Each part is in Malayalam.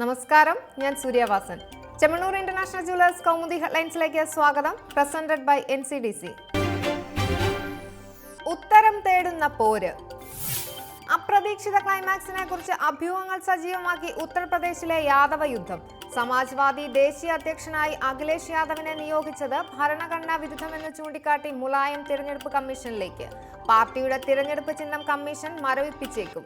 നമസ്കാരം, ഞാൻ സൂര്യവാസൻ. ചെമ്മണ്ണൂർ ഇന്റർനാഷണൽ ജുവലേഴ്സ് കൗമുദി ഹെഡ്ലൈൻസിലേക്ക് സ്വാഗതം. Presented by NCDC. ഉത്തരം തേടുന്ന പോര്. അപ്രതീക്ഷിത ക്ലൈമാക്സിനെ കുറിച്ച് അഭ്യൂഹങ്ങൾ സജീവമാക്കി ഉത്തർപ്രദേശിലെ യാദവ യുദ്ധം. സമാജ്വാദി ദേശീയ അധ്യക്ഷനായി അഖിലേഷ് യാദവിനെ നിയോഗിച്ചത് ഭരണഘടനാ വിരുദ്ധമെന്ന് ചൂണ്ടിക്കാട്ടി മുലായം തിരഞ്ഞെടുപ്പ് കമ്മീഷനിലേക്ക്. പാർട്ടിയുടെ തിരഞ്ഞെടുപ്പ് ചിഹ്നം കമ്മീഷൻ മരവിപ്പിച്ചേക്കും.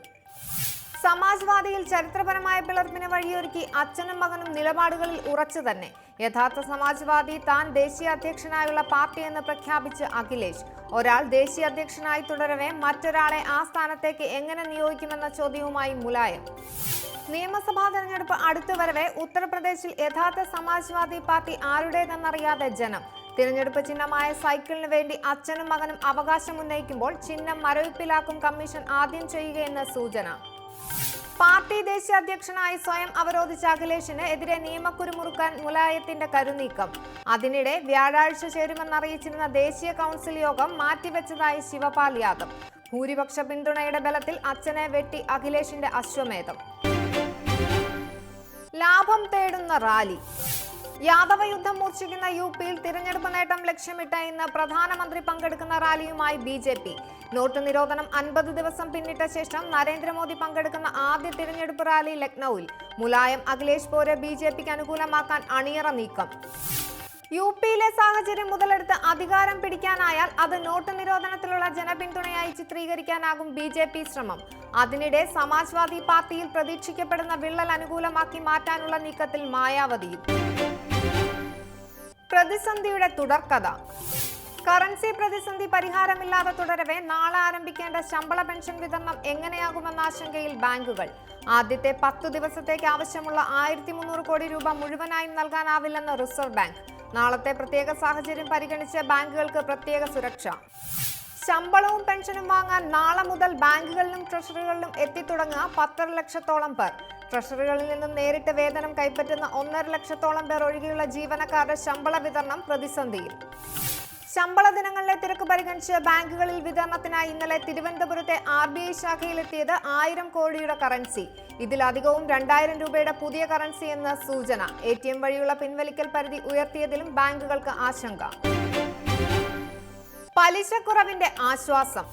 സമാജ്വാദിയിൽ ചരിത്രപരമായ പിളർപ്പിന് വഴിയൊരുക്കി അച്ഛനും മകനും നിലപാടുകളിൽ ഉറച്ചു തന്നെ. യഥാർത്ഥ സമാജ്വാദി താൻ ദേശീയ അധ്യക്ഷനായുള്ള പാർട്ടിയെന്ന് പ്രഖ്യാപിച്ച് അഖിലേഷ്. ഒരാൾ ദേശീയ അധ്യക്ഷനായി തുടരവേ മറ്റൊരാളെ ആ സ്ഥാനത്തേക്ക് എങ്ങനെ നിയോഗിക്കുമെന്ന ചോദ്യവുമായി മുലായം. നിയമസഭാ തെരഞ്ഞെടുപ്പ് അടുത്തു വരവെ ഉത്തർപ്രദേശിൽ യഥാർത്ഥ സമാജ്വാദി പാർട്ടി ആരുടേതെന്നറിയാതെ ജനം. തിരഞ്ഞെടുപ്പ് ചിഹ്നമായ സൈക്കിളിന് വേണ്ടി അച്ഛനും മകനും അവകാശം ഉന്നയിക്കുമ്പോൾ ചിഹ്നം മരവിപ്പിലാക്കും കമ്മീഷൻ ആദ്യം ചെയ്യുകയെന്ന് സൂചന. പാർട്ടി ദേശീയ അധ്യക്ഷനായി സ്വയം അവരോധിച്ച അഖിലേഷിന് എതിരെ നിയമക്കുരുമുറുക്കാൻ മുലായത്തിന്റെ കരുനീക്കം. അതിനിടെ വ്യാഴാഴ്ച ചേരുമെന്നറിയിച്ചിരുന്ന ദേശീയ കൗൺസിൽ യോഗം മാറ്റിവെച്ചതായി ശിവപാൽ യാദവ്. ഭൂരിപക്ഷ പിന്തുണയുടെ ബലത്തിൽ അച്ഛനെ വെട്ടി അഖിലേഷിന്റെ അശ്വമേധം. ലാഭം തേടുന്ന റാലി. യാദവ യുദ്ധം മൂർച്ഛിക്കുന്ന UPയിൽ തിരഞ്ഞെടുപ്പ് നേട്ടം ലക്ഷ്യമിട്ട് ഇന്ന് പ്രധാനമന്ത്രി പങ്കെടുക്കുന്ന റാലിയുമായി BJP. നോട്ട് നിരോധനം 50 ദിവസം പിന്നിട്ട ശേഷം നരേന്ദ്രമോദി പങ്കെടുക്കുന്ന ആദ്യ തിരഞ്ഞെടുപ്പ് റാലി ലക്നൌവിൽ. മുലായം അഖിലേഷ് പോര് BJPക്ക് അനുകൂലമാക്കാൻ അണിയറ നീക്കം. UPയിലെ സാഹചര്യം മുതലെടുത്ത് അധികാരം പിടിക്കാനായാൽ അത് നോട്ട് നിരോധനത്തിലുള്ള ജനപിന്തുണയായി ചിത്രീകരിക്കാനാകും BJP ശ്രമം. അതിനിടെ സമാജ്വാദി പാർട്ടിയിൽ പ്രതീക്ഷിക്കപ്പെടുന്ന വിള്ളൽ അനുകൂലമാക്കി മാറ്റാനുള്ള നീക്കത്തിൽ മായാവതിയും. പ്രതിസന്ധിയുടെ തുടർക്കഥ. കറൻസി പ്രതിസന്ധി പരിഹാരമില്ലാതെ തുടരവേ നാളെ ആരംഭിക്കേണ്ട ശമ്പള പെൻഷൻ വിതരണം എങ്ങനെയാകുമെന്ന ആശങ്കയിൽ ബാങ്കുകൾ. ആദ്യത്തെ 10 ദിവസത്തേക്ക് ആവശ്യമുള്ള 1300 കോടി രൂപ മുഴുവനായും നൽകാനാവില്ലെന്ന് റിസർവ് ബാങ്ക്. നാളത്തെ പ്രത്യേക സാഹചര്യം പരിഗണിച്ച് ബാങ്കുകൾക്ക് പ്രത്യേക സുരക്ഷ. ശമ്പളവും പെൻഷനും വാങ്ങാൻ നാളെ മുതൽ ബാങ്കുകളിലും ട്രഷറികളിലും എത്തിത്തുടങ്ങുക 10.5 ലക്ഷത്തോളം പേർ. ട്രഷറികളിൽ നിന്നും നേരിട്ട് വേതനം കൈപ്പറ്റുന്ന 1.5 ലക്ഷത്തോളം പേർ ഒഴികെയുള്ള ജീവനക്കാരുടെ ശമ്പള വിതരണം പ്രതിസന്ധിയിൽ. ശമ്പള ദിനങ്ങളിലെ തിരക്ക് പരിഗണിച്ച് ബാങ്കുകളിൽ വിതരണത്തിനായി ഇന്നലെ തിരുവനന്തപുരത്തെ RBI ശാഖയിലെത്തിയത് 1000 കോടിയുടെ കറൻസി. ഇതിലധികവും 2000 രൂപയുടെ പുതിയ കറൻസി എന്ന സൂചന. ATM വഴിയുള്ള പിൻവലിക്കൽ പരിധി ഉയർത്തിയതിലും ബാങ്കുകൾക്ക് ആശങ്ക. പലിശക്കുറവിന്റെ ആശ്വാസം.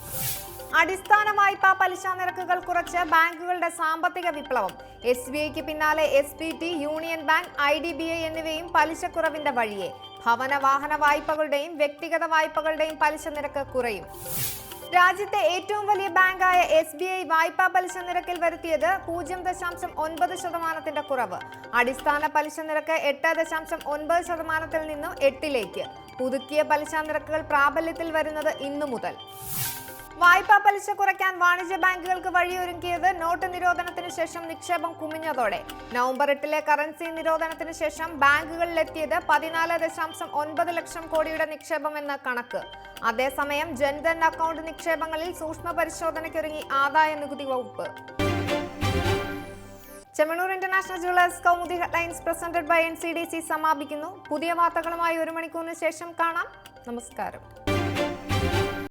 അടിസ്ഥാന വായ്പാ പലിശ നിരക്കുകൾ കുറച്ച് ബാങ്കുകളുടെ സാമ്പത്തിക വിപ്ലവം. SBIക്ക് പിന്നാലെ SBT, യൂണിയൻ ബാങ്ക്, IDBI എന്നിവയും പലിശക്കുറവിന്റെ വഴിയെ. ഭവന വാഹന വായ്പകളുടെയും വ്യക്തിഗത വായ്പകളുടെയും പലിശ നിരക്ക് കുറയും. രാജ്യത്തെ ഏറ്റവും വലിയ ബാങ്കായ SBI വായ്പാ പലിശ നിരക്കിൽ വരുത്തിയത് 0.9% കുറവ്. അടിസ്ഥാന പലിശ നിരക്ക് 8.9% നിന്നും 8%. പുതുക്കിയ പലിശ നിരക്കുകൾ പ്രാബല്യത്തിൽ വരുന്നത് ഇന്നു മുതൽ. വായ്പാ പലിശ കുറയ്ക്കാൻ വാണിജ്യ ബാങ്കുകൾക്ക് വഴിയൊരുക്കിയത് നോട്ട് നിരോധനത്തിന് ശേഷം നിക്ഷേപം കുമിഞ്ഞതോടെ. നവംബർ 8 കറൻസി നിരോധനത്തിന് ശേഷം ബാങ്കുകളിലെത്തിയത് 14.9 ലക്ഷം കോടിയുടെ നിക്ഷേപം എന്ന കണക്ക്. അതേസമയം ജൻധൻ അക്കൗണ്ട് നിക്ഷേപങ്ങളിൽ സൂക്ഷ്മ പരിശോധനയ്ക്കൊരുങ്ങി ആദായ നികുതി വകുപ്പ്. Chemmanur international jewellers Kaumudi headlines presented by NCDC സമാപിക്കുന്നു. പുതിയ വാർത്തകളുമായി 1 മണിക്കൂറിന് ശേഷം കാണാം. നമസ്കാരം.